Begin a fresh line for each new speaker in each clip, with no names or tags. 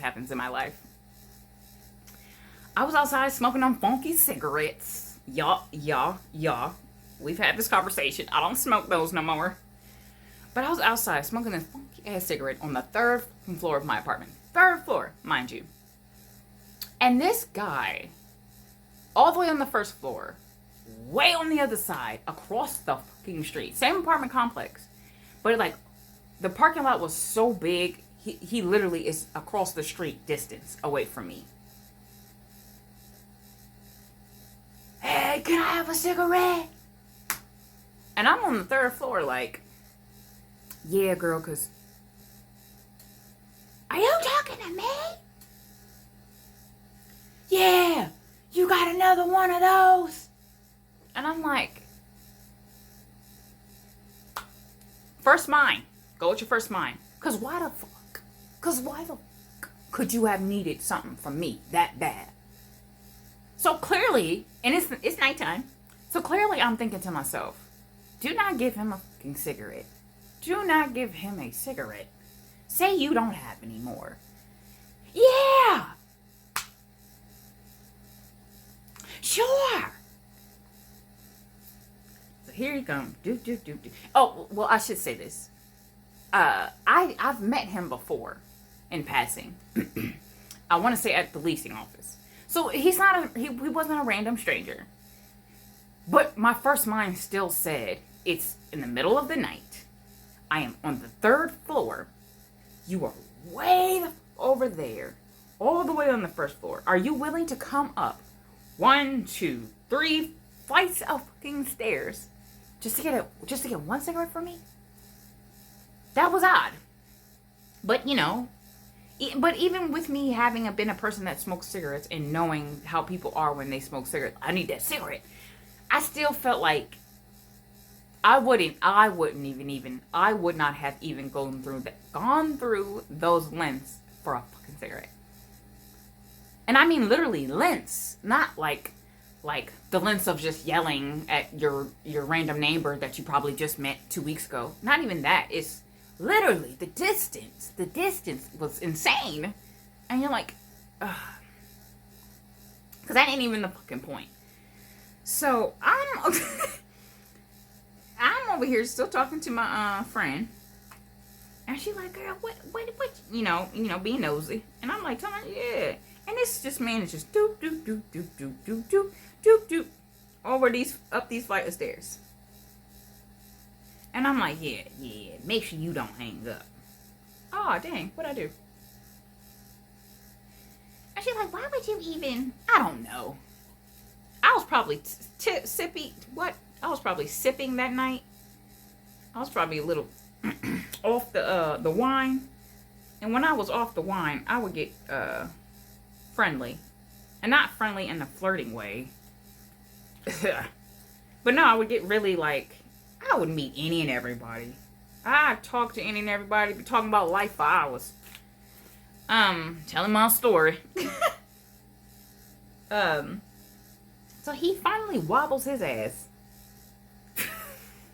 happens in my life. I was outside smoking on funky cigarettes. Yeah. We've had this conversation. I don't smoke those no more. But I was outside smoking this funky ass cigarette on the third floor of my apartment. Third floor, mind you. And this guy, all the way on the first floor, way on the other side, across the fucking street, same apartment complex, but like the parking lot was so big, he literally is across the street distance away from me. Hey, can I have a cigarette? And I'm on the third floor like, yeah, girl, cause are you talking to me? Yeah, you got another one of those. And I'm like, first mind. Go with your first mind. Cause why the fuck? Could you have needed something from me that bad? So clearly, and it's nighttime. So clearly I'm thinking to myself, do not give him a fucking cigarette. Do not give him a cigarette. Say you don't have any more. Yeah. Sure. So here you come. Do. Oh, well, I should say this. I've met him before in passing. I want to say at the leasing office. So he wasn't a random stranger. But my first mind still said, it's in the middle of the night. I am on the third floor. You are way over there. All the way on the first floor. Are you willing to come up 1, 2, 3 flights of fucking stairs just to get one cigarette from me? That was odd. But but even with me having been a person that smokes cigarettes and knowing how people are when they smoke cigarettes, I need that cigarette. I still felt like I would not have even gone through those lengths for a fucking cigarette. And I mean literally lengths, not like the lengths of just yelling at your random neighbor that you probably just met 2 weeks ago. Not even that. It's literally the distance. The distance was insane. And you're like, ugh. Because that ain't even the fucking point. So I'm over here still talking to my friend, and she's like, "Girl, what, being nosy." And I'm like, "Tell her, yeah." And this man is just doop over up these flight of stairs. And I'm like, yeah. Make sure you don't hang up. Oh dang, what'd I do? And she's like, "Why would you even?" I don't know. I was probably I was probably sipping that night. I was probably a little off the wine. And when I was off the wine, I would get friendly. And not friendly in a flirting way. But no, I would get really I would meet any and everybody. I'd talk to any and everybody, be talking about life for hours. Telling my story. So he finally wobbles his ass.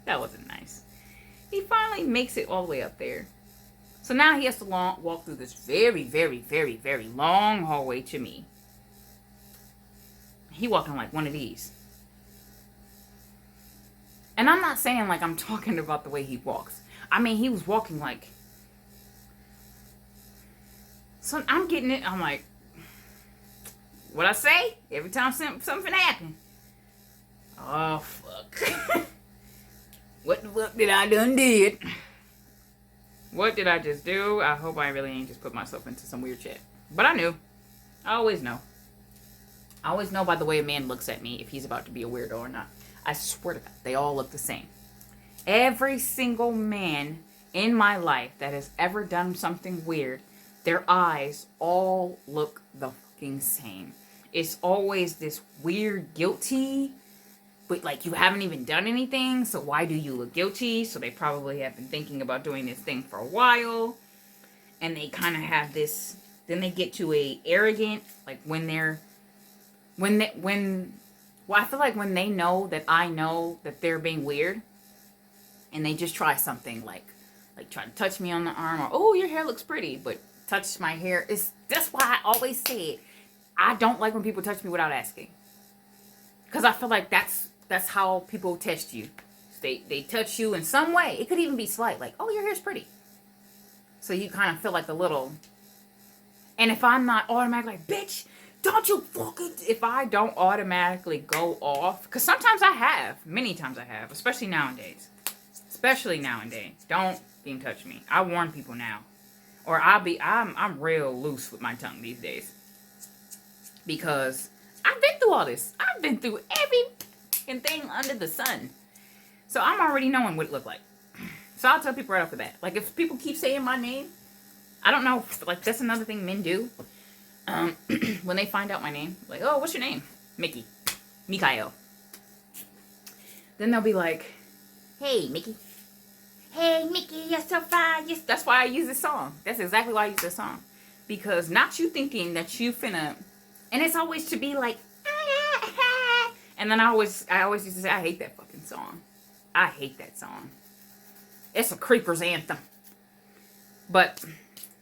That wasn't nice. He finally makes it all the way up there. So now he has to walk through this very, very, very, very long hallway to me. He walking like one of these. And I'm not saying I'm talking about the way he walks. I mean, he was walking like... So I'm getting it. I'm like... What I say? Every time something happened. Oh, fuck. What the fuck did I did? What did I just do? I hope I really ain't just put myself into some weird shit. But I knew. I always know. I always know by the way a man looks at me if he's about to be a weirdo or not. I swear to God, they all look the same. Every single man in my life that has ever done something weird, their eyes all look the fucking same. It's always this weird guilty, but you haven't even done anything, so why do you look guilty? So they probably have been thinking about doing this thing for a while, and they kind of have this. Then they get to a arrogant, I feel like when they know that I know that they're being weird, and they just try something like try to touch me on the arm, or oh, your hair looks pretty, but touch my hair. That's why I always said I don't like when people touch me without asking. Because I feel like that's how people test you. They touch you in some way. It could even be slight. Like, oh, your hair's pretty. So you kind of feel like a little... And if I'm not automatically like, bitch, don't you fucking... If I don't automatically go off... Because sometimes I have. Many times I have. Especially nowadays. Don't even touch me. I warn people now. Or I'm real loose with my tongue these days. Because I've been through all this. I've been through every thing under the sun. So I'm already knowing what it looked like. So I'll tell people right off the bat. Like, if people keep saying my name, I don't know. Like, that's another thing men do. When they find out my name. Like, oh, what's your name? Mickey. Mikael. Then they'll be like, hey, Mickey. Hey, Mickey, you're so fine. Yes, that's why I use this song. That's exactly why I use this song. Because not you thinking that you finna... And it's always to be like... And then I always used to say, I hate that fucking song. I hate that song. It's a creeper's anthem. But,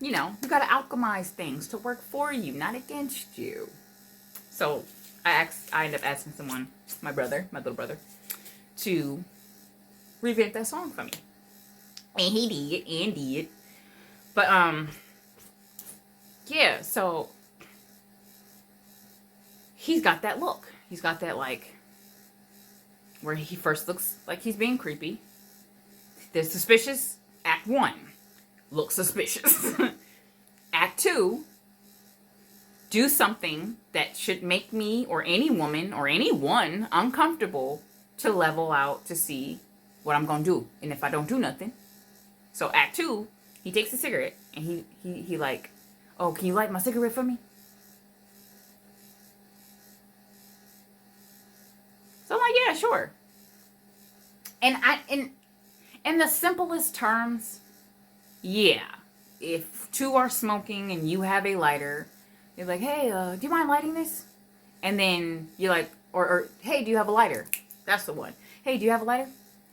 you know, you gotta alchemize things to work for you, not against you. So, I ended up asking someone, my little brother, to revamp that song for me. And he did. But, yeah, so, he's got that look. He's got that, like, where he first looks like he's being creepy. They're suspicious. Act 1. Look suspicious. Act 2. Do something that should make me or any woman or anyone uncomfortable to level out to see what I'm going to do. And if I don't do nothing. So Act 2, he takes a cigarette and he like, oh, can you light my cigarette for me? So I'm like, yeah, sure. And in the simplest terms, yeah. If two are smoking and you have a lighter, you're like, hey, do you mind lighting this? And then you're like, or hey, do you have a lighter? That's the one. Hey, do you have a lighter?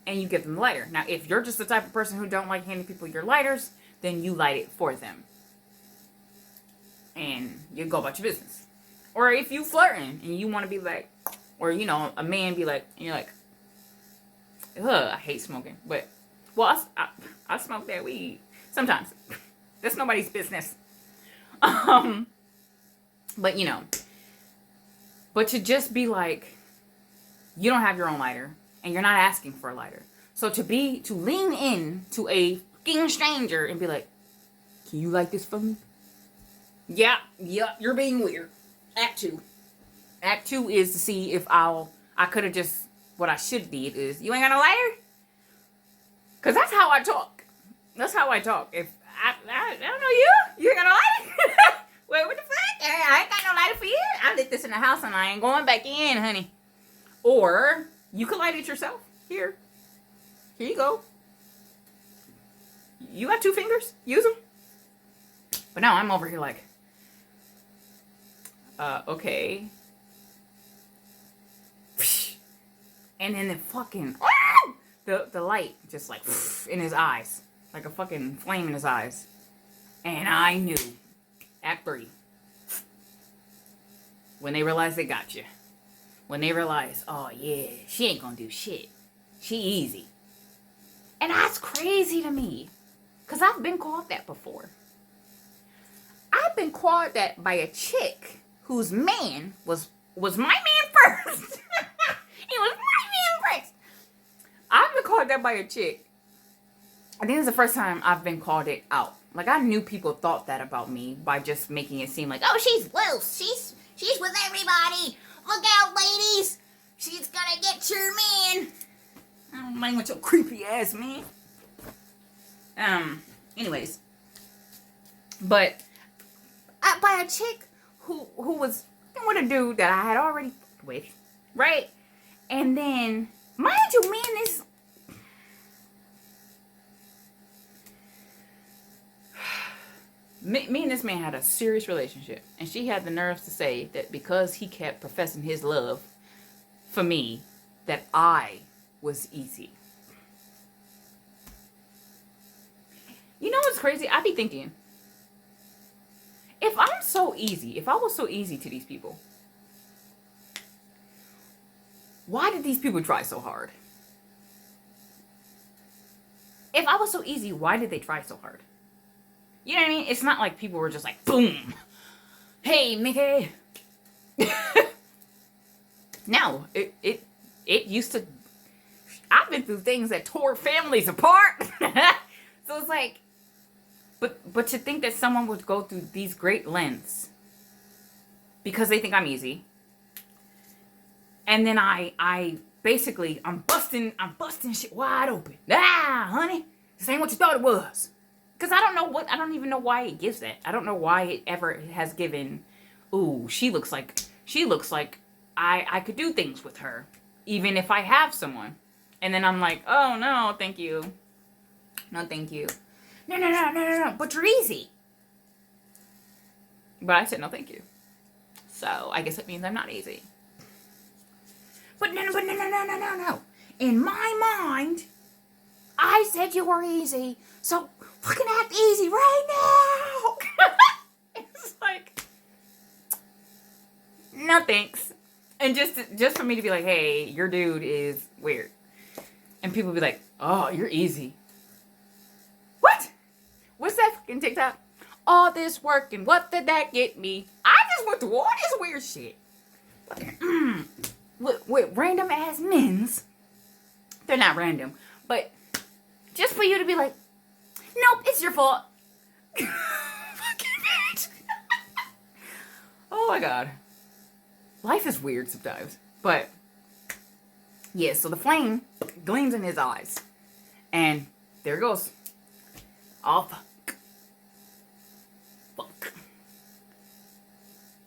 And you give them the lighter. Now, if you're just the type of person who don't like handing people your lighters, then you light it for them. And you go about your business. Or if you flirting and you want to be like, or, you know, a man be like, and you're like, ugh, I hate smoking. But, well, I smoke that weed sometimes. That's nobody's business. But, you know, but to just be like, you don't have your own lighter and you're not asking for a lighter. So to lean in to a fucking stranger and be like, can you light this for me? Yeah, you're being weird. Act 2. Act 2 is to see if I could have just, what I should did is, you ain't got no lighter? Because that's how I talk. That's how I talk. If I don't know you. You ain't got no lighter? Wait, what the fuck? I ain't got no lighter for you. I lit this in the house and I ain't going back in, honey. Or you can light it yourself. Here you go. You got 2 fingers? Use them. But now I'm over here like, okay. And then the fucking, the light just like in his eyes. Like a fucking flame in his eyes. And I knew. Act 3. When they realize they got you. When they realize, oh yeah, she ain't gonna do shit. She easy. And that's crazy to me. Because I've been called that before. I've been called that by a chick whose man was my man first. He was my man first. I've been called that by a chick. I think it's the first time I've been called it out. Like, I knew people thought that about me by just making it seem like, oh, she's loose. She's with everybody. Look out, ladies. She's gonna get your man. I don't mind with your creepy ass man. Anyways. But by a chick who was with a dude that I had already fucked with, right? And then, mind you, me and this man had a serious relationship. And she had the nerves to say that because he kept professing his love for me, that I was easy. You know what's crazy? I be thinking, if I'm so easy, if I was so easy to these people, why did these people try so hard? If I was so easy, why did they try so hard? You know what I mean? It's not like people were just like, boom, hey, Mickey. No, it used to. I've been through things that tore families apart. So it's like, but to think that someone would go through these great lengths because they think I'm easy, and then I basically I'm busting shit wide open. Ah, honey, this ain't what you thought it was. Because I don't even know why it gives that. I don't know why it ever has given. Ooh, she looks like I could do things with her, even if I have someone. And then I'm like, oh no, thank you. No, thank you. No. But you're easy. But I said no, thank you. So I guess it means I'm not easy. But no. In my mind, I said you were easy. So fucking act easy right now. It's like, no thanks. And just for me to be like, hey, your dude is weird. And people be like, oh, you're easy. What? What's that fucking TikTok? All this work and what did that get me? I just went through all this weird shit. With random ass men's. They're not random. But just for you to be like, nope, it's your fault. Fucking bitch. Oh my God. Life is weird sometimes. But yeah, so the flame gleams in his eyes. And there it goes. Oh, fuck.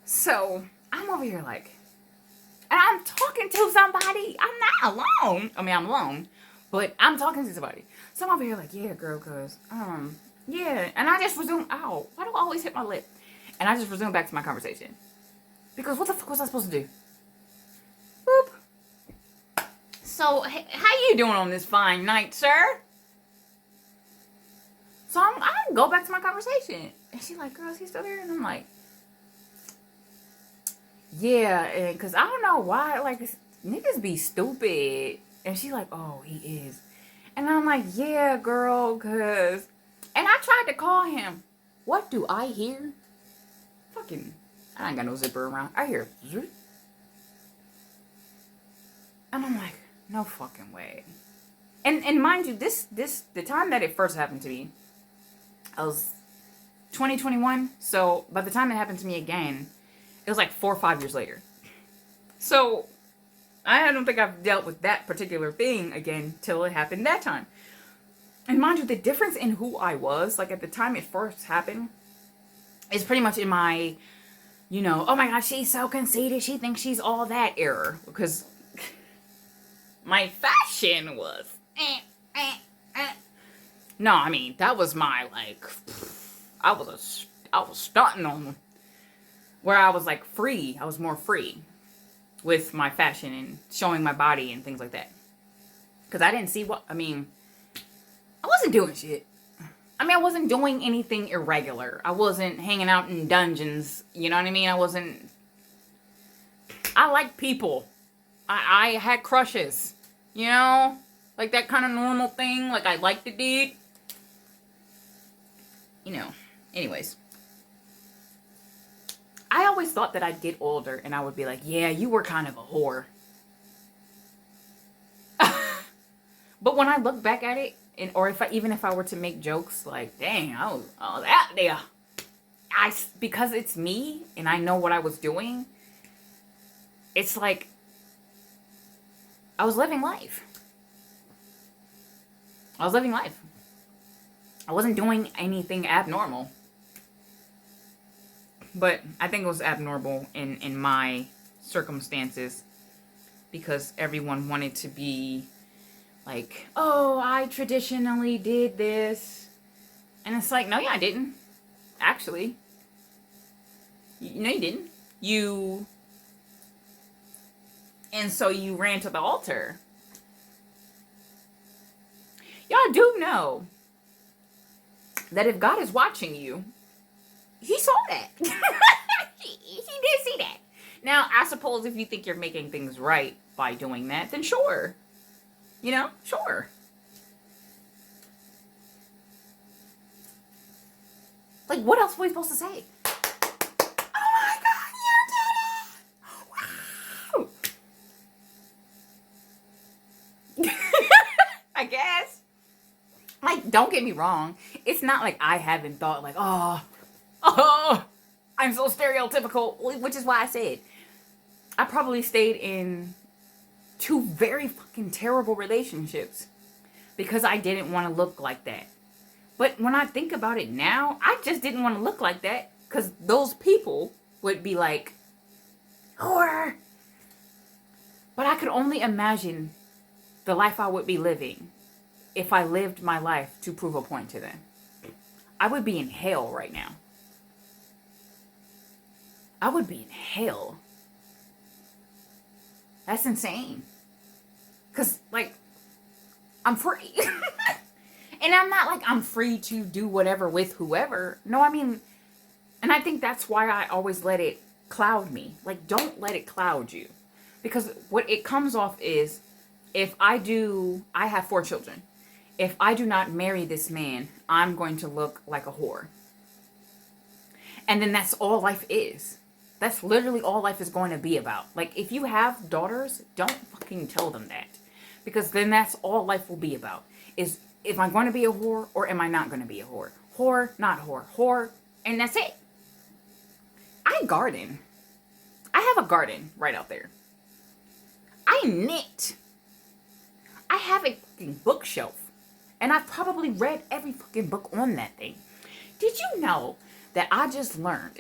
So I'm over here like, and I'm talking to somebody. I'm not alone. I mean, I'm alone, but I'm talking to somebody. So I'm over here like, yeah, girl, cause, yeah. And I just resume, ow, why do I always hit my lip? And I just resume back to my conversation. Because what the fuck was I supposed to do? Boop. So, how you doing on this fine night, sir? So I go back to my conversation. And she's like, girl, is he still there? And I'm like, yeah, and because I don't know why, like, niggas be stupid. And she's like, oh, he is. And I'm like, yeah, girl, because... And I tried to call him. What do I hear? Fucking... I ain't got no zipper around. I hear... And I'm like, no fucking way. And mind you, the time that it first happened to me, I was 2021. So by the time it happened to me again, it was like 4 or 5 years later. So I don't think I've dealt with that particular thing again till it happened that time. And mind you, the difference in who I was, like at the time it first happened, is pretty much in my, you know, oh my God, she's so conceited, she thinks she's all that era. Because my fashion was, No, I mean, that was my, like, I was stunting on them. Where I was, like, free. I was more free with my fashion and showing my body and things like that. Because I didn't see I wasn't doing shit. I mean, I wasn't doing anything irregular. I wasn't hanging out in dungeons. You know what I mean? I like people. I had crushes. You know? Like that kind of normal thing. Like I liked the dude. You know. Anyways. I always thought that I'd get older and I would be like, yeah, you were kind of a whore. But when I look back at it, or even if I were to make jokes, like, dang, I was out there. Because it's me and I know what I was doing, it's like, I was living life. I wasn't doing anything abnormal. But I think it was abnormal in my circumstances because everyone wanted to be like, oh, I traditionally did this. And it's like, no, yeah, I didn't. Actually. No, you didn't. And so you ran to the altar. Y'all do know that if God is watching you, he saw that. he did see that. Now, I suppose if you think you're making things right by doing that, then sure. You know, sure. Like, what else were we supposed to say? Oh my God, you did it! Wow! I guess. Like, don't get me wrong. It's not like I haven't thought, like, oh, I'm so stereotypical. Which is why I said, I probably stayed in 2 very fucking terrible relationships because I didn't want to look like that. But when I think about it now, I just didn't want to look like that because those people would be like, whore. But I could only imagine the life I would be living if I lived my life to prove a point to them. I would be in hell right now. I would be in hell. That's insane. Because, like, I'm free. And I'm not like I'm free to do whatever with whoever. No, I mean, and I think that's why I always let it cloud me. Like, don't let it cloud you. Because what it comes off is, if I have 4 children. If I do not marry this man, I'm going to look like a whore. And then that's all life is. That's literally all life is going to be about. Like, if you have daughters, don't fucking tell them that. Because then that's all life will be about. Is, am I going to be a whore or am I not going to be a whore? Whore, not whore. Whore, and that's it. I garden. I have a garden right out there. I knit. I have a fucking bookshelf. And I've probably read every fucking book on that thing. Did you know that I just learned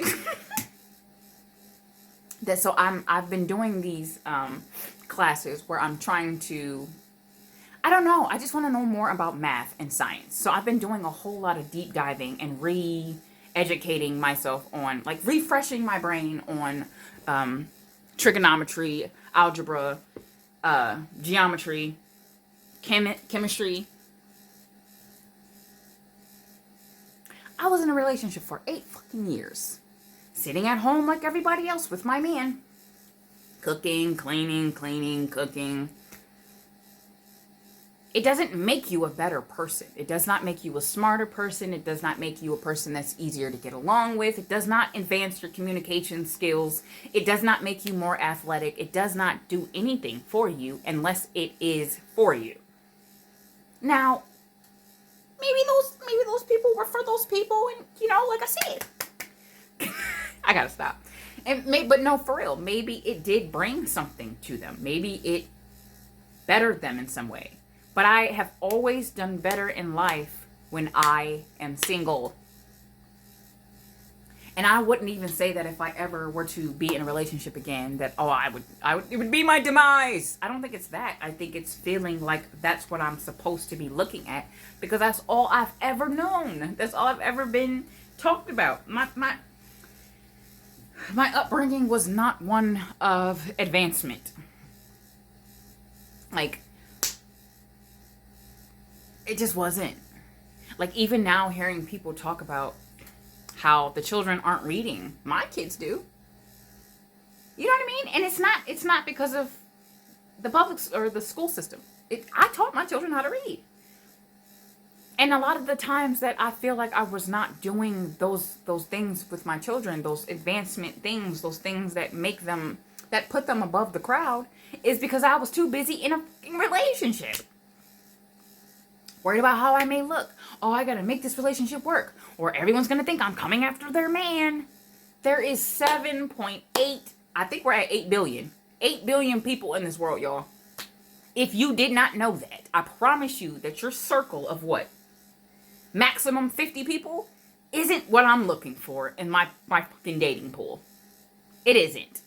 that, so I've been doing these classes where I'm trying to, I don't know, I just want to know more about math and science. So I've been doing a whole lot of deep diving and re-educating myself on, like, refreshing my brain on trigonometry, algebra, geometry, chemistry. I was in a relationship for 8 fucking years. Sitting at home like everybody else with my man. Cooking, cleaning, cooking. It doesn't make you a better person. It does not make you a smarter person. It does not make you a person that's easier to get along with. It does not advance your communication skills. It does not make you more athletic. It does not do anything for you unless it is for you. Now, maybe those people were for those people, and, you know, like I said, I gotta stop. But no, for real, maybe it did bring something to them. Maybe it bettered them in some way. But I have always done better in life when I am single. And I wouldn't even say that if I ever were to be in a relationship again, that, it would be my demise. I don't think it's that. I think it's feeling like that's what I'm supposed to be looking at, because that's all I've ever known. That's all I've ever been talked about. My upbringing was not one of advancement. Like, it just wasn't. Like, even now, hearing people talk about how the children aren't reading. My kids do. You know what I mean? And it's not because of the public or the school system. I taught my children how to read. And a lot of the times that I feel like I was not doing those things with my children, those advancement things, those things that that put them above the crowd, is because I was too busy in a relationship. Worried about how I may look. Oh, I gotta make this relationship work, or everyone's gonna think I'm coming after their man. There is 7.8, I think we're at 8 billion. 8 billion people in this world, y'all. If you did not know that, I promise you that your circle of what? Maximum 50 people isn't what I'm looking for in my fucking dating pool. It isn't.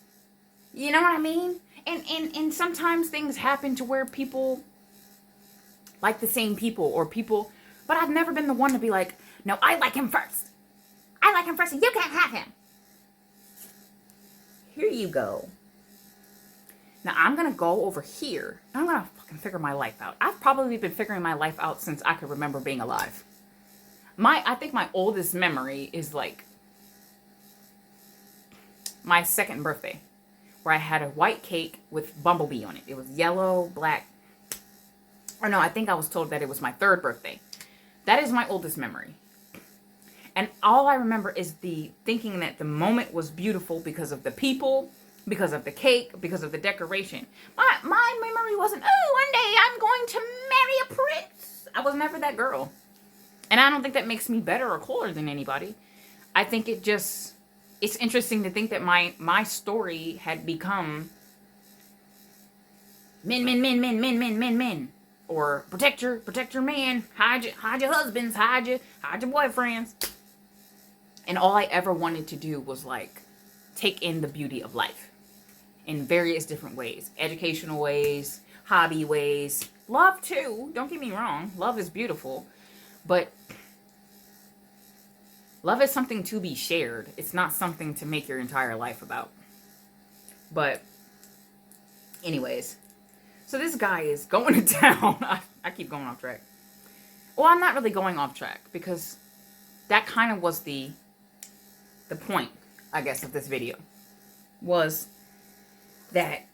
You know what I mean? And sometimes things happen to where people like the same people, or people, but I've never been the one to be like, no, I like him first. I like him first and you can't have him. Here you go. Now I'm going to go over here and I'm going to fucking figure my life out. I've probably been figuring my life out since I could remember being alive. I think my oldest memory is like my second birthday, where I had a white cake with bumblebee on it. It was yellow, black. Or no, I think I was told that it was my third birthday. That is my oldest memory. And all I remember is the thinking that the moment was beautiful because of the people, because of the cake, because of the decoration. My memory wasn't, oh, one day I'm going to marry a prince. I was never that girl. And I don't think that makes me better or cooler than anybody. I think it's interesting to think that my story had become men. Or protect your man, hide your husbands, hide your boyfriends. And all I ever wanted to do was like take in the beauty of life in various different ways. Educational ways, hobby ways, love too. Don't get me wrong, love is beautiful, but love is something to be shared. It's not something to make your entire life about. But anyways, so this guy is going to town. I keep going off track. Well, I'm not really going off track because that kind of was the point, I guess, of this video. Was that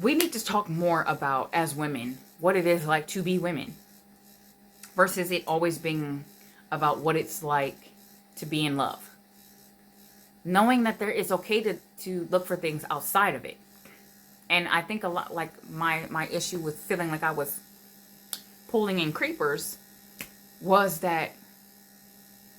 we need to talk more about, as women, what it is like to be women. Versus it always being about what it's like to be in love. Knowing that it's okay to look for things outside of it. And I think a lot, like my issue with feeling like I was pulling in creepers was that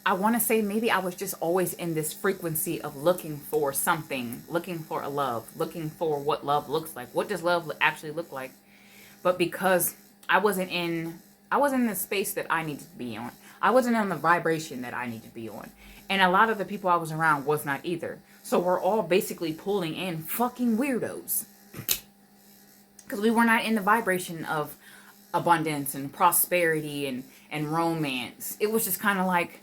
I want to say maybe I was just always in this frequency of looking for something, looking for a love, looking for what love looks like. What does love actually look like? But because I wasn't in the space that I needed to be on. I wasn't on the vibration that I needed to be on. And a lot of the people I was around was not either. So we're all basically pulling in fucking weirdos. Because we were not in the vibration of abundance and prosperity and romance. It was just kind of like,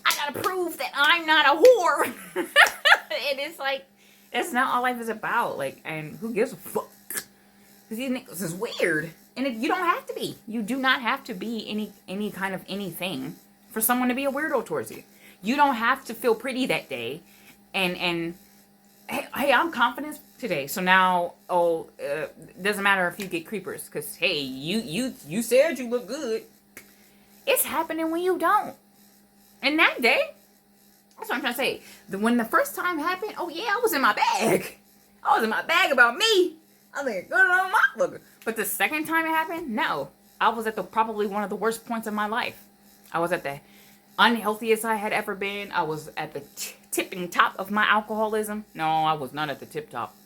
I gotta prove that I'm not a whore. And it's like, that's not all life is about. Like, and who gives a fuck? Because these niggas is weird. And you don't have to be. You do not have to be any kind of anything for someone to be a weirdo towards you. You don't have to feel pretty that day. And hey, I'm confident today. So now, doesn't matter if you get creepers. Because, hey, you said you look good. It's happening when you don't. And that day, that's what I'm trying to say. When the first time happened, oh yeah, I was in my bag. I was in my bag about me. I was like, good on my booger. But the second time it happened, no. I was at probably one of the worst points of my life. I was at the unhealthiest I had ever been. I was at the tipping top of my alcoholism. No, I was not at the tip top.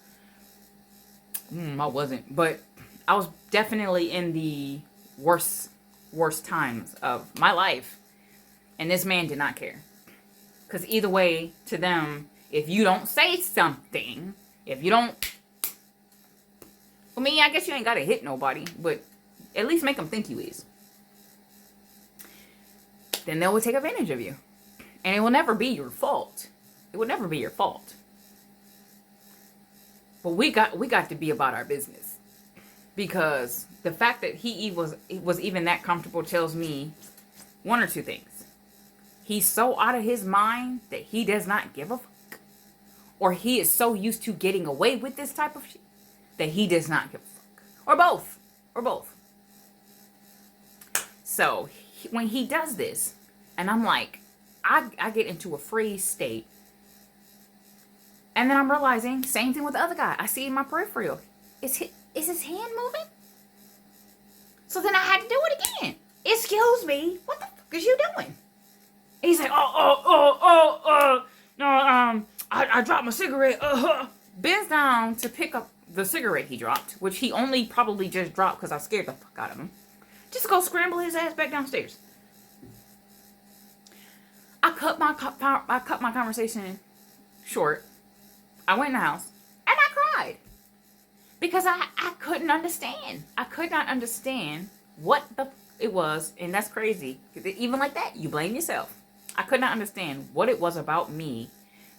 I wasn't. But I was definitely in the worst times of my life. And this man did not care. Because either way, to them, if you don't say something, if you don't... For me, I guess you ain't got to hit nobody, but at least make them think you is. Then they will take advantage of you. And it will never be your fault. It will never be your fault. But we got to be about our business. Because the fact that he was even that comfortable tells me one or two things. He's so out of his mind that he does not give a fuck. Or he is so used to getting away with this type of shit that he does not give a fuck. Or both. Or both. So, when he does this, and I'm like, I get into a freeze state. And then I'm realizing, same thing with the other guy. I see in my peripheral. Is his hand moving? So then I had to do it again. Excuse me, what the fuck is you doing? And he's like, I dropped my cigarette. Bends down to pick up the cigarette he dropped, which he only probably just dropped because I scared the fuck out of him. Just go scramble his ass back downstairs. I cut my conversation short. I went in the house and I cried because I couldn't understand. I could not understand what it was, and that's crazy. Even like that, you blame yourself. I could not understand what it was about me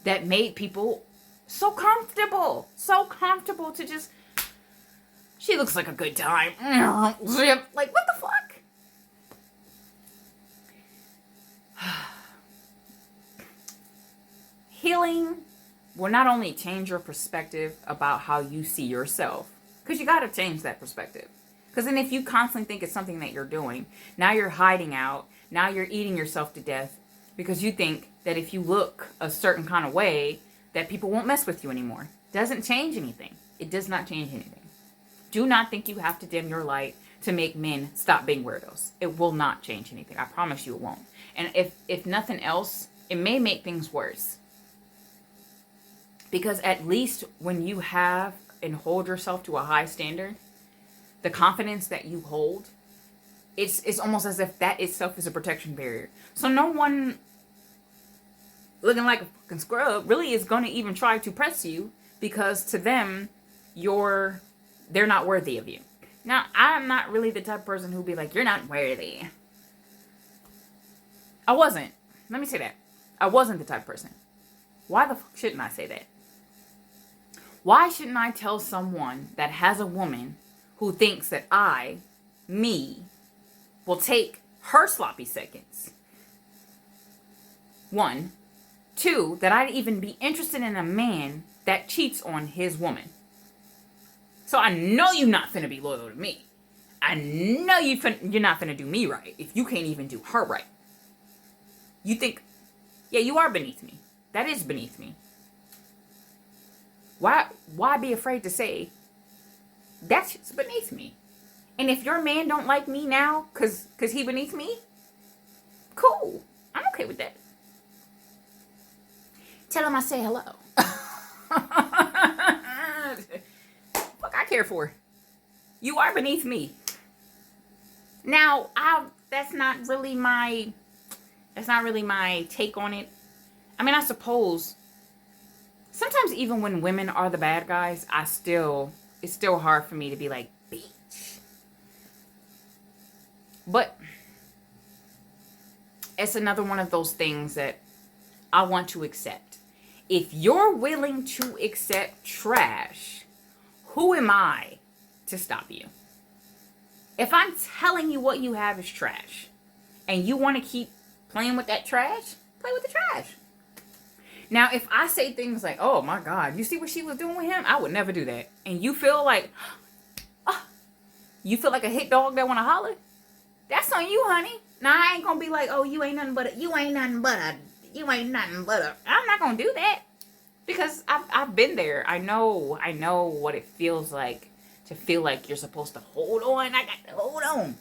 that made people so comfortable to just, she looks like a good time. Like, what the fuck? Healing will not only change your perspective about how you see yourself, because you got to change that perspective. Because then if you constantly think it's something that you're doing, now you're hiding out, now you're eating yourself to death because you think that if you look a certain kind of way, that people won't mess with you anymore. Doesn't change anything. It does not change anything. Do not think you have to dim your light to make men stop being weirdos. It will not change anything. I promise you it won't. And if nothing else, it may make things worse. Because at least when you have and hold yourself to a high standard, the confidence that you hold, it's almost as if that itself is a protection barrier. So no one looking like a fucking scrub really is going to even try to press you, because to them, they're not worthy of you. Now, I'm not really the type of person who'd be like, you're not worthy. I wasn't. Let me say that. I wasn't the type of person. Why the fuck shouldn't I say that? Why shouldn't I tell someone that has a woman who thinks that me, will take her sloppy seconds? 1. 2, that I'd even be interested in a man that cheats on his woman. So I know you're not finna be loyal to me. I know you're not finna do me right if you can't even do her right. You think, yeah, you are beneath me. That is beneath me. Why be afraid to say, that's just beneath me? And if your man don't like me now cause he beneath me, cool. I'm okay with that. Tell him I say hello. Fuck, I care for. You are beneath me. Now, that's not really my take on it. I mean, I suppose sometimes even when women are the bad guys, it's still hard for me to be like, bitch. But it's another one of those things that I want to accept. If you're willing to accept trash, who am I to stop you? If I'm telling you what you have is trash, and you want to keep playing with that trash, play with the trash. Now, if I say things like, oh my God, you see what she was doing with him? I would never do that. And you feel like, you feel like a hit dog that want to holler? That's on you, honey. Now, I ain't going to be like, oh, you ain't nothing but a. I'm not going to do that. Because I've been there. I know what it feels like to feel like you're supposed to hold on. I got to hold on.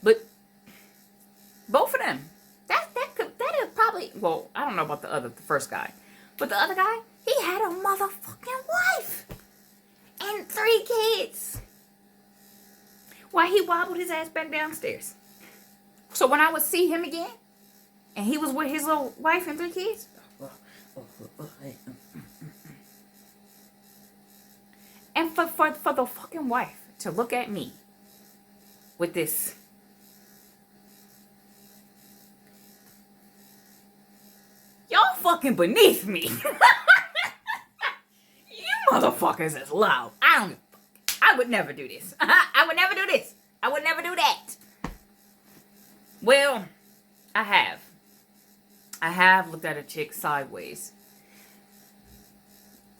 But both of them, that is probably, well, I don't know about the first guy, but the other guy, he had a motherfucking wife and 3 kids. Why he wobbled his ass back downstairs. So when I would see him again, and he was with his little wife and 3 kids, and for the fucking wife to look at me with this, y'all fucking beneath me. You motherfuckers is loud. I would never do this. I would never do this. I would never do that. Well, I have looked at a chick sideways.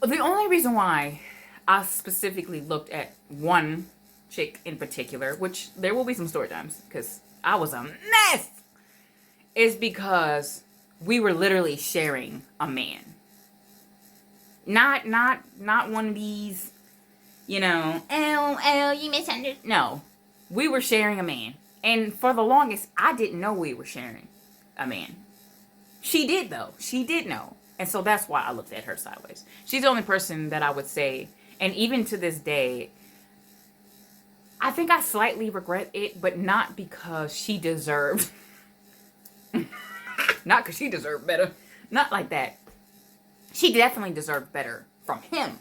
The only reason why I specifically looked at one chick in particular, which there will be some story times because I was a mess, is because we were literally sharing a man. Not one of these, you misunderstood. No, we were sharing a man. And for the longest, I didn't know we were sharing a man. She did, though. She did know. And so that's why I looked at her sideways. She's the only person that I would say, and even to this day, I think I slightly regret it, but not because she deserved, not because she deserved better. Not like that. She definitely deserved better from him.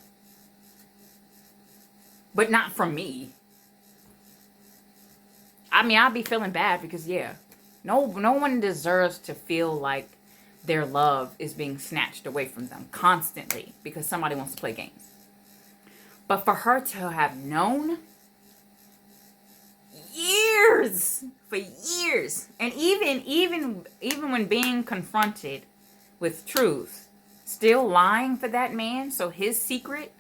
But not from me. I mean, I'd be feeling bad because, yeah, no one deserves to feel like their love is being snatched away from them constantly because somebody wants to play games. But for her to have known for years, and even when being confronted with truth, still lying for that man, so his secret,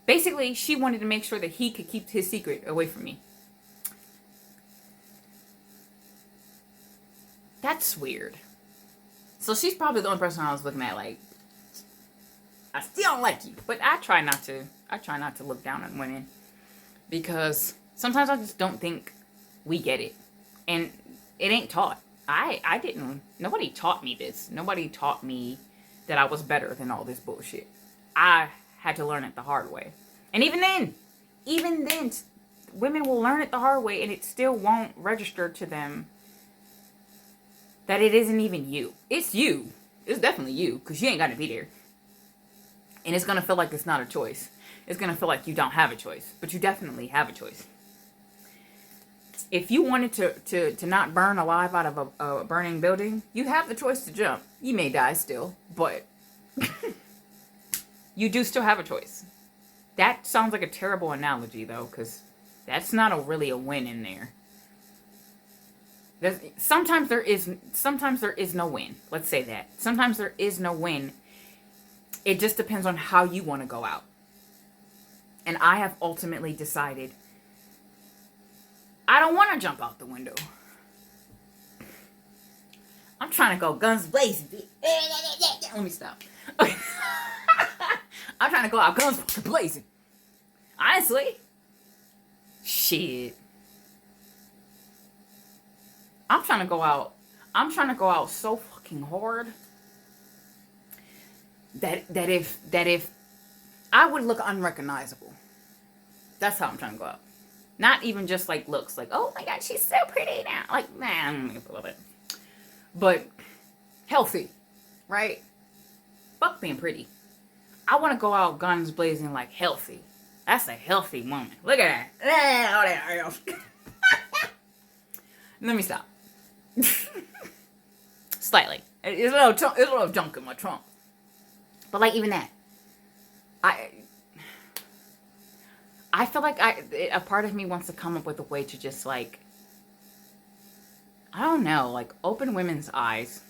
basically, she wanted to make sure that he could keep his secret away from me. That's weird. So she's probably the only person I was looking at like, I still don't like you. But I try not to look down on women. Because sometimes I just don't think we get it. And it ain't taught. I didn't, nobody taught me this. Nobody taught me that I was better than all this bullshit. I had to learn it the hard way. And even then, women will learn it the hard way and it still won't register to them that it isn't even you. It's you. It's definitely you, because you ain't got to be there. And it's going to feel like it's not a choice. It's going to feel like you don't have a choice. But you definitely have a choice. If you wanted to not burn alive out of a burning building, you have the choice to jump. You may die still, but you do still have a choice. That sounds like a terrible analogy, though, because that's not really a win in there. Sometimes there is no win. Let's say that. Sometimes there is no win. It just depends on how you want to go out. And I have ultimately decided I don't want to jump out the window. I'm trying to go guns blazing. Let me stop. Okay. I'm trying to go out guns blazing. Honestly. Shit. I'm trying to go out so fucking hard that if I would look unrecognizable. That's how I'm trying to go out. Not even just like looks, like, oh my god, she's so pretty now. Like, nah, I'm gonna love it. But healthy, right? Fuck being pretty. I want to go out guns blazing like healthy. That's a healthy woman. Look at that. Let me stop. Slightly. It's a little junk in my trunk. But like even that, I feel like a part of me wants to come up with a way to just like, I don't know, like open women's eyes,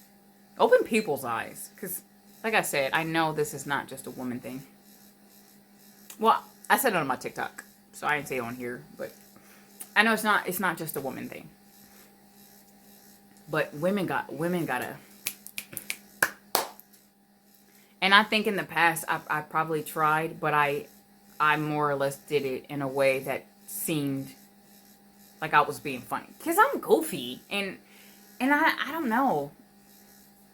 open people's eyes. Because like I said, I know this is not just a woman thing. Well, I said it on my TikTok, so I didn't say it on here, but I know it's not just a woman thing. But women gotta. And I think in the past I probably tried, but I more or less did it in a way that seemed like I was being funny. Cause I'm goofy and I don't know.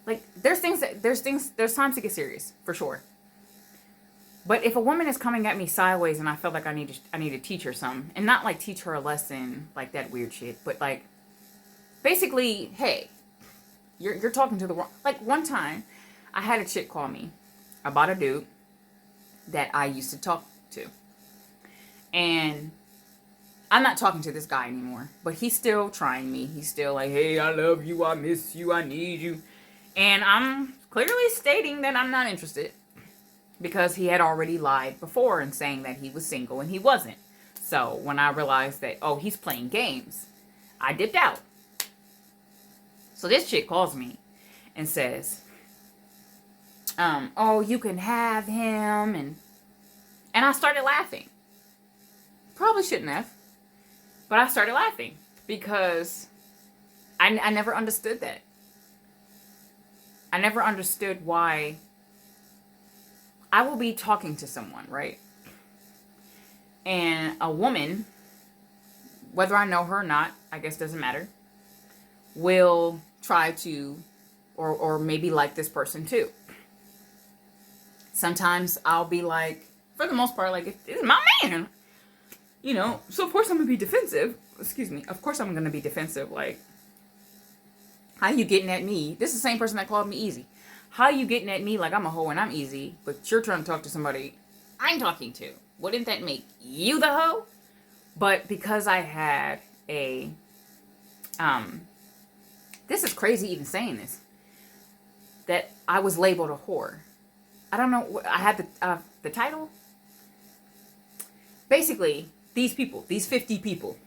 Like there's times to get serious for sure. But if a woman is coming at me sideways and I feel like I need to teach her something, and not like teach her a lesson like that weird shit, but like basically, hey, you're talking to the wrong. Like one time, I had a chick call me about a dude that I used to talk to, and I'm not talking to this guy anymore. But he's still trying me. He's still like, hey, I love you, I miss you, I need you, and I'm clearly stating that I'm not interested. Because he had already lied before in saying that he was single and he wasn't. So when I realized that, oh, he's playing games, I dipped out. So this chick calls me and says, oh, you can have him. And I started laughing. Probably shouldn't have. But I started laughing because I never understood that. I never understood why I will be talking to someone, right? And a woman, whether I know her or not, I guess doesn't matter, will try to, or maybe like this person too. Sometimes I'll be like, for the most part, like, it's my man. You know, so of course I'm going to be defensive. Excuse me. Of course I'm going to be defensive. Like, how you getting at me? This is the same person that called me easy. How you getting at me like I'm a hoe and I'm easy, but you're trying to talk to somebody I'm talking to? Wouldn't that make you the hoe? But because I had a, this is crazy even saying this, that I was labeled a whore. I don't know, I had the title. Basically, these people, these 50 people,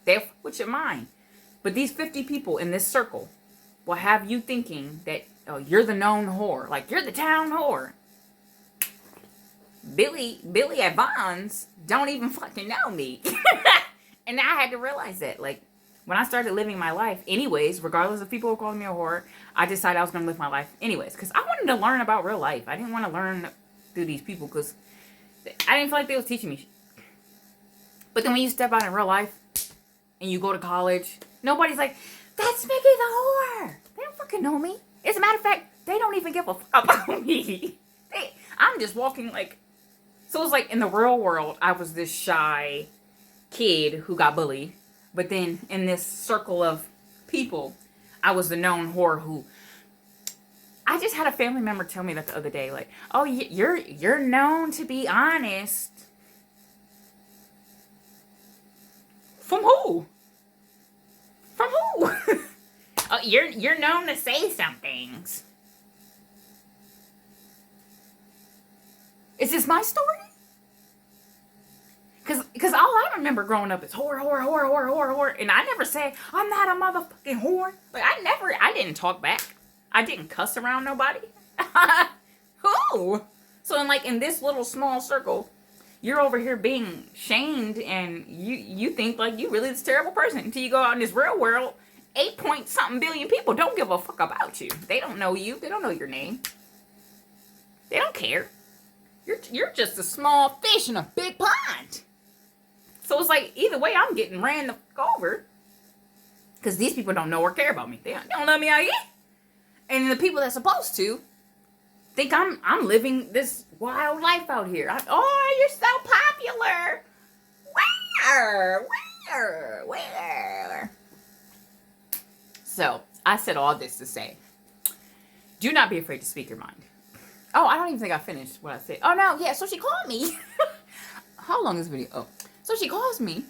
they're with your mind. But these 50 people in this circle will have you thinking that oh, you're the known whore. Like, you're the town whore. Billy Evans don't even fucking know me. And I had to realize that, like, when I started living my life anyways, regardless of people calling me a whore, I decided I was going to live my life anyways. Because I wanted to learn about real life. I didn't want to learn through these people because I didn't feel like they was teaching me. But then when you step out in real life and you go to college, nobody's like, that's Mickey the whore. They don't fucking know me. As a matter of fact, they don't even give a fuck about me. I'm just walking like... So it was like in the real world, I was this shy kid who got bullied. But then in this circle of people, I was the known whore who... I just had a family member tell me that the other day. Like, oh, you're known to be honest. From who? From who? Oh, you're known to say some things. Is this my story? Because all I remember growing up is whore. And I never say, I'm not a motherfucking whore. Like, I didn't talk back. I didn't cuss around nobody. Who? So in this little small circle, you're over here being shamed and you think like you really this terrible person until you go out in this real world. 8-point-something billion people don't give a fuck about you. They don't know you. They don't know your name. They don't care. You're just a small fish in a big pond. So it's like, either way, I'm getting ran the fuck over. Because these people don't know or care about me. They don't know me out here. And the people that's supposed to think I'm living this wild life out here. Oh, you're so popular. Where? So, I said all this to say, do not be afraid to speak your mind. Oh, I don't even think I finished what I said. Oh, no, yeah, so she called me. How long is this video? Oh, so she calls me,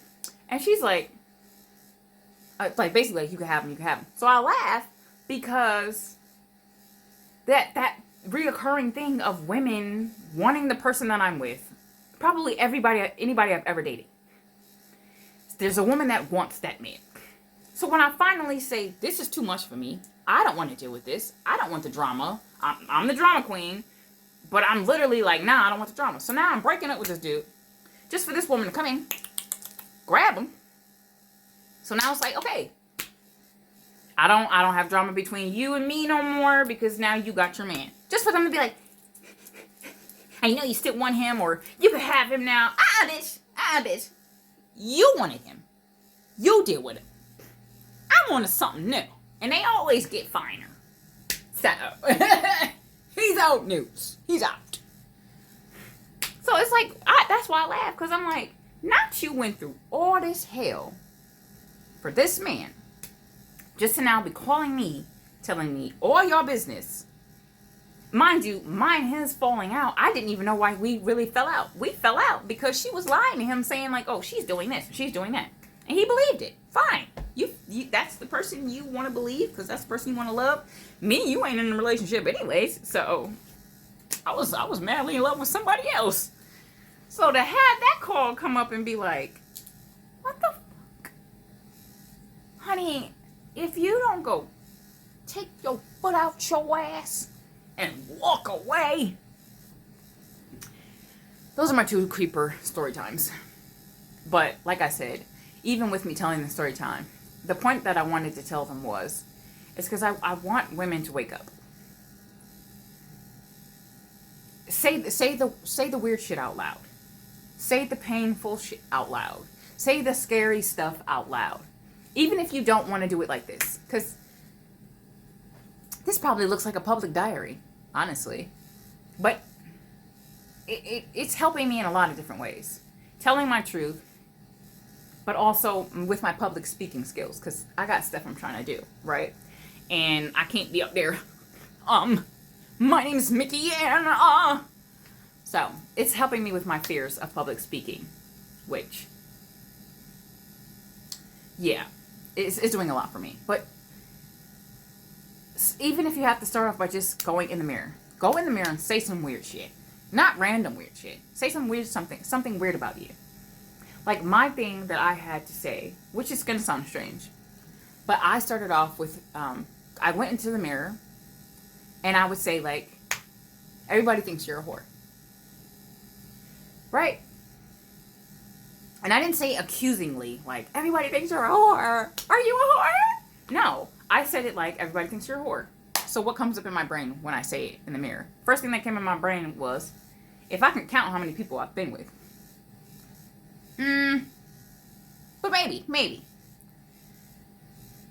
and she's like basically, like, you can have him. So I laugh because that reoccurring thing of women wanting the person that I'm with, probably anybody I've ever dated. There's a woman that wants that man. So when I finally say, this is too much for me, I don't want to deal with this. I don't want the drama. I'm the drama queen. But I'm literally like, nah, I don't want the drama. So now I'm breaking up with this dude. Just for this woman to come in, grab him. So now it's like, okay. I don't have drama between you and me no more because now you got your man. Just for them to be like, I know you still want him, or you can have him now. Bitch. You wanted him. You deal with it. I wanted something new. And they always get finer. So, he's out news. He's out. So it's like, that's why I laugh. Because I'm like, not you went through all this hell for this man. Just to now be calling me, telling me all your business. Mind you, his falling out, I didn't even know why we really fell out. We fell out because she was lying to him, saying like, oh, she's doing this, she's doing that. And he believed it. Fine. You that's the person you want to believe because that's the person you want to love. Me, you ain't in a relationship anyways. So I was madly in love with somebody else. So to have that call come up and be like, what the fuck? Honey, if you don't go take your foot out your ass and walk away. Those are my 2 creeper story times. But like I said, even with me telling the story time, the point that I wanted to tell them is because I want women to wake up. Say the weird shit out loud. Say the painful shit out loud. Say the scary stuff out loud. Even if you don't want to do it like this. Because this probably looks like a public diary, honestly. But it's helping me in a lot of different ways. Telling my truth, but also with my public speaking skills. Because I got stuff I'm trying to do, right? And I can't be up there, my name's Mickey, and So, it's helping me with my fears of public speaking. Which, yeah, it's doing a lot for me. But even if you have to start off by just going in the mirror. Go in the mirror and say some weird shit. Not random weird shit. Say some weird something weird about you. Like my thing that I had to say, which is going to sound strange. But I started off with, I went into the mirror And I would say, like, everybody thinks you're a whore. Right? And I didn't say accusingly, like, everybody thinks you're a whore. Are you a whore? No. I said it like, everybody thinks you're a whore. So what comes up in my brain when I say it in the mirror? First thing that came in my brain was, if I can count how many people I've been with. But maybe.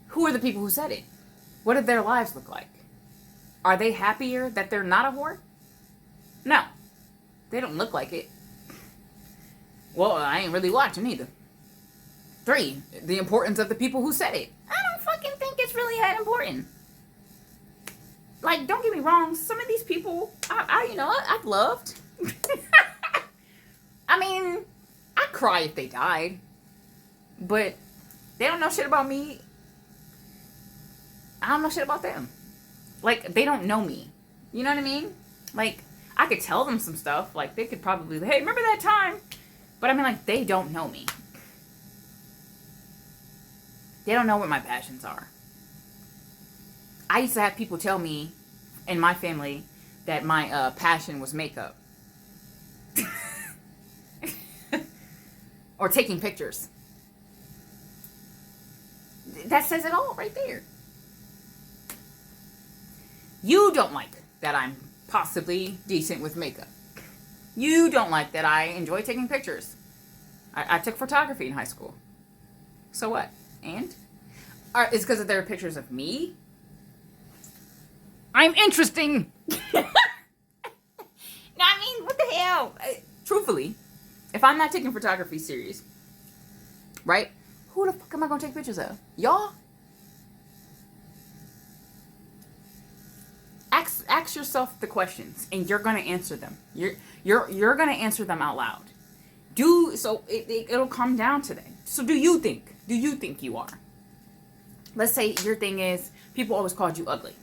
Who are the people who said it? What did their lives look like? Are they happier that they're not a whore? No. They don't look like it. Well, I ain't really watching either. 3, the importance of the people who said it. I don't fucking think it's really that important. Like, don't get me wrong. Some of these people, I've loved. I mean, I'd cry if they died. But they don't know shit about me. I don't know shit about them. Like, they don't know me. You know what I mean? Like, I could tell them some stuff. Like, they could probably, hey, remember that time? But I mean, like, they don't know me. They don't know what my passions are. I used to have people tell me in my family that my passion was makeup. Or taking pictures. That says it all right there. You don't like that I'm possibly decent with makeup. You don't like that I enjoy taking pictures. I took photography in high school. So what? And? It's because there are pictures of me? I'm interesting! No, I mean, what the hell? Truthfully, if I'm not taking photography serious, right? Who the fuck am I going to take pictures of? Y'all? Ask yourself the questions, and you're gonna answer them. You're gonna answer them out loud. It'll come down to that. So do you think you are? Let's say your thing is people always called you ugly.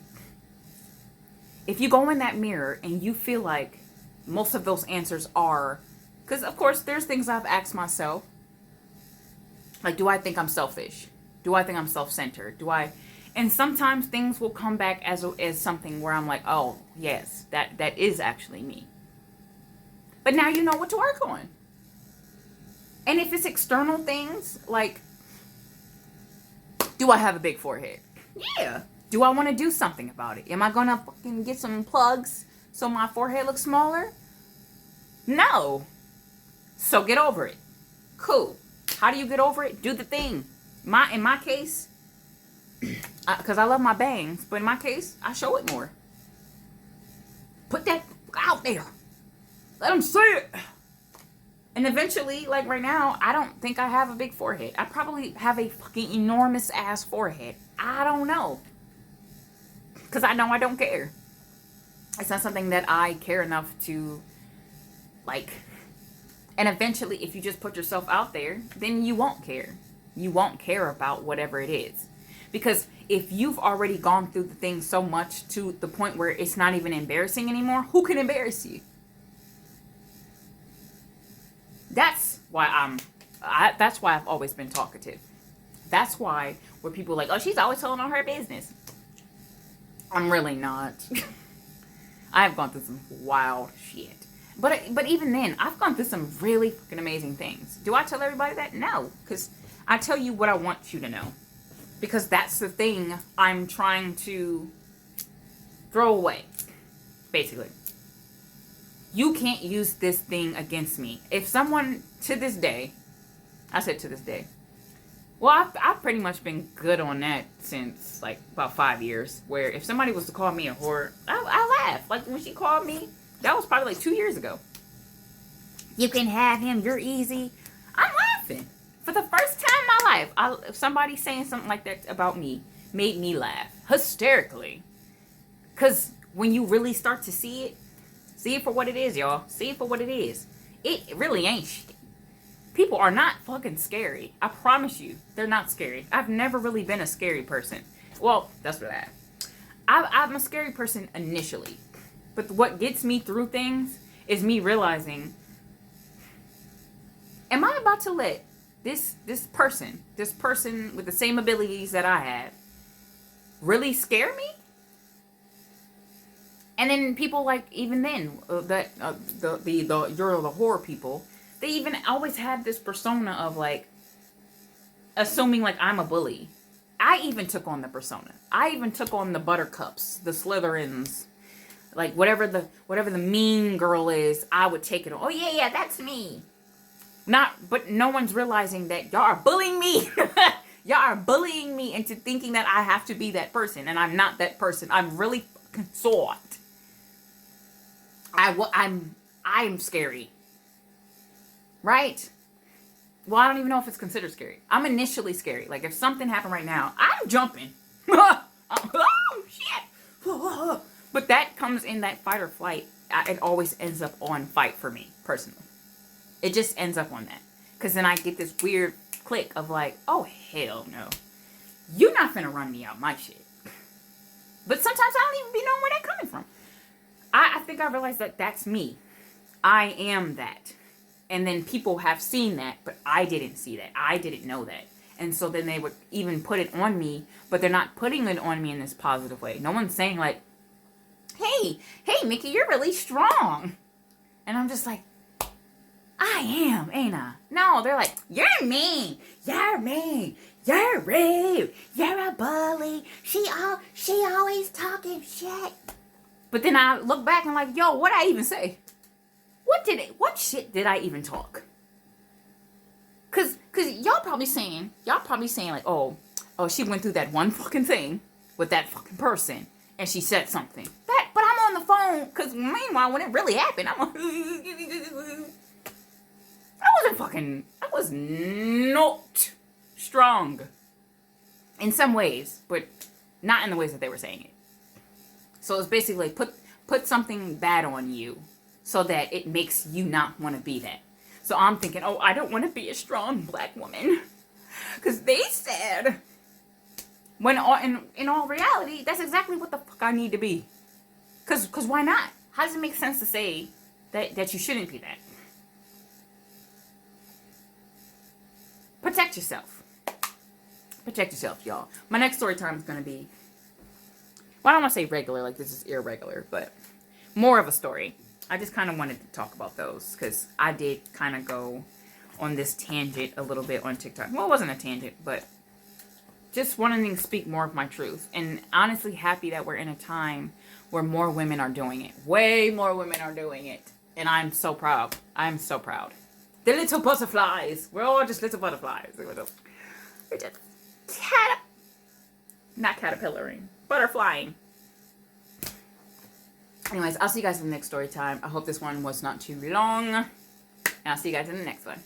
If you go in that mirror and you feel like most of those answers are, because of course there's things I've asked myself, like, do I think I'm selfish? Do I think I'm self-centered? And sometimes things will come back as something where I'm like, oh, yes, that is actually me. But now you know what to work on. And if it's external things, like, do I have a big forehead? Yeah. Do I want to do something about it? Am I going to fucking get some plugs so my forehead looks smaller? No. So get over it. Cool. How do you get over it? Do the thing. In my case, because I love my bangs, but in my case, I show it more. Put that out there. Let them see it. And eventually, like right now, I don't think I have a big forehead. I probably have a fucking enormous ass forehead. I don't know. Because I know I don't care. It's not something that I care enough to, like. And eventually, if you just put yourself out there, then you won't care. You won't care about whatever it is. Because if you've already gone through the thing so much to the point where it's not even embarrassing anymore, who can embarrass you? That's why that's why I've always been talkative. That's why where people are like, oh, she's always telling all her business. I'm really not. I've gone through some wild shit. But even then, I've gone through some really fucking amazing things. Do I tell everybody that? No. Because I tell you what I want you to know. Because that's the thing I'm trying to throw away. Basically. You can't use this thing against me. If someone, to this day, I said to this day. Well, I've pretty much been good on that since, like, about 5 years. Where if somebody was to call me a whore, I laugh. Like, when she called me, that was probably like 2 years ago. You can have him, you're easy. I'm laughing. For the first time in my life, somebody saying something like that about me made me laugh. Hysterically. Because when you really start to see it for what it is, y'all. See it for what it is. It really ain't shit. People are not fucking scary. I promise you, they're not scary. I've never really been a scary person. Well, that's what I'm a scary person initially. But what gets me through things is me realizing, am I about to let this person with the same abilities that I have really scare me? And then people like, even then, you're the horror people, they even always had this persona of like, assuming like I'm a bully. I even took on the persona. I even took on the Buttercups, the Slytherins, like whatever the mean girl is, I would take it on. Oh yeah, that's me. But no one's realizing that y'all are bullying me. Y'all are bullying me into thinking that I have to be that person, and I'm not that person. I'm really fucking soft. I'm scary. Right? Well, I don't even know if it's considered scary. I'm initially scary. Like, if something happened right now, I'm jumping. Oh, shit. But that comes in that fight or flight. It always ends up on fight for me, personally. It just ends up on that. Because then I get this weird click of like, oh, hell no. You're not finna run me out my shit. But sometimes I don't even be knowing where that's coming from. I think I realized that that's me. I am that. And then people have seen that, but I didn't see that. I didn't know that. And so then they would even put it on me, but they're not putting it on me in this positive way. No one's saying like, hey, Mickey, you're really strong. And I'm just like, I am, ain't I? No, they're like, you're mean. You're mean. You're rude. You're a bully. She always talking shit. But then I look back and I'm like, yo, what'd I even say? What shit did I even talk? Cause y'all probably saying like, oh, she went through that one fucking thing with that fucking person and she said something. But I'm on the phone, cause meanwhile when it really happened, I was not strong. In some ways, but not in the ways that they were saying it. So it's basically put something bad on you, so that it makes you not want to be that. So I'm thinking, oh, I don't want to be a strong black woman. Because they said, when in all reality, that's exactly what the fuck I need to be. Because why not? How does it make sense to say that you shouldn't be that? Protect yourself. Protect yourself, y'all. My next story time is going to be, well, I don't want to say regular, like this is irregular, but more of a story. I just kind of wanted to talk about those because I did kind of go on this tangent a little bit on TikTok. Well, it wasn't a tangent, but just wanting to speak more of my truth. And honestly happy that we're in a time where more women are doing it. Way more women are doing it. And I'm so proud. I'm so proud. The little butterflies. We're all just little butterflies. We're just not caterpillaring. Butterflying. Anyways, I'll see you guys in the next story time. I hope this one was not too long. And I'll see you guys in the next one.